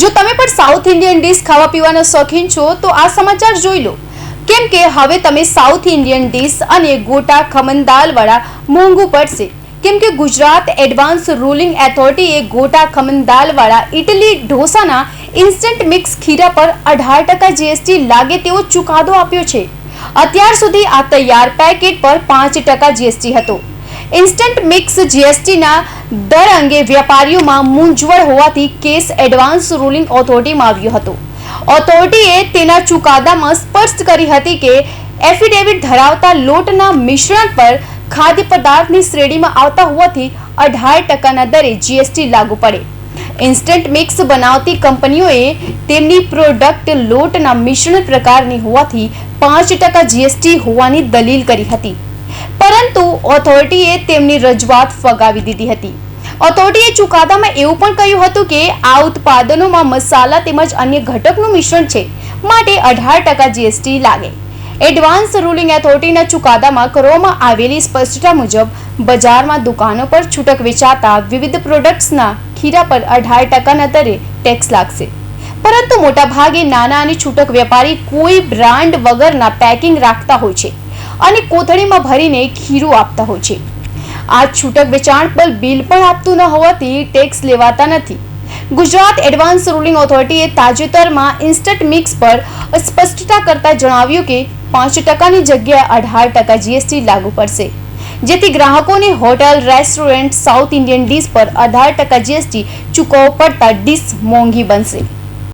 જો તમે પણ સાઉથ ઇન્ડિયન ડીશ ખાવા પીવાના શોખીન છો તો આ સમાચાર જોઈ લો, કેમ કે હવે તમે સાઉથ ઇન્ડિયન ડીશ અને ગોટા ખમણ દાલવાળા મોંઘું પડશે. કેમ કે ગુજરાત એડવાન્સ રૂલિંગ એથોરિટીએ ગોટા ખમણ દાલવાળા ઇડલી ઢોસાના ઇન્સ્ટન્ટ મિક્સ ખીરા પર 18% જીએસટી લાગે તેવો ચુકાદો આપ્યો છે. અત્યાર સુધી આ તૈયાર પેકેટ પર 5% જીએસટી હતો. ઇન્સ્ટન્ટ મિક્સ જીએસટીના દર અંગે વેપારીઓમાં મૂંઝવણ હોવાથી કેસ એડવાન્સ રૂલિંગ ઓથોરિટીમાં આવ્યો હતો. ઓથોરિટીએ તેના ચુકાદામાં સ્પષ્ટ કરી હતી કે એફિડેવિટ ધરાવતા લોટના મિશ્રણ પર ખાદ્ય પદાર્થની શ્રેણીમાં આવતા હોવાથી 18%ના દરે જીએસટી લાગુ પડે. ઇન્સ્ટન્ટ મિક્સ બનાવતી કંપનીઓએ તેમની પ્રોડક્ટ લોટના મિશ્રણ પ્રકારની હોવાથી 5% જીએસટી હોવાની દલીલ કરી હતી, પરંતુ ઓથોરિટીએ તેમની રજૂઆત ફગાવી દીધી હતી. ઓથોરિટીએ ચુકાદામાં એવું પણ કહ્યું હતું કે આ ઉત્પાદનોમાં મસાલા તેમજ અન્ય ઘટકનું મિશ્રણ છે, માટે 18% જીએસટી લાગે. એડવાન્સ રૂલિંગ એથોરિટીના ચુકાદામાં કરવામાં આવેલી સ્પષ્ટતા મુજબ બજારમાં દુકાનો પર છૂટક વેચાતા વિવિધ પ્રોડક્ટ્સના ખીરા પર 18%ના દરે ટેક્સ લાગશે, પરંતુ મોટાભાગે નાના અને છૂટક વેપારી કોઈ બ્રાન્ડ વગરના પેકિંગ રાખતા હોય છે અને કોથળીમાં ભરીને ખીરું આપતા હોય છે. આ છૂટક વેચાણ પર બિલ પણ આપતું ન હોવાથી ટેક્સ લેવાતા નથી. ગુજરાત એડવાન્સ રૂલિંગ ઓથોરિટીએ તાજેતરમાં ઇન્સ્ટન્ટ મિક્સ પર સ્પષ્ટતા કરતા જણાવ્યું કે 5%ની જગ્યાએ 18% જીએસટી લાગુ પડશે, જેથી ગ્રાહકોને hotel, restaurant, south Indian dish પર 18% જીએસટી ચૂકવવો પડતા ડીશ મોંઘી બનશે.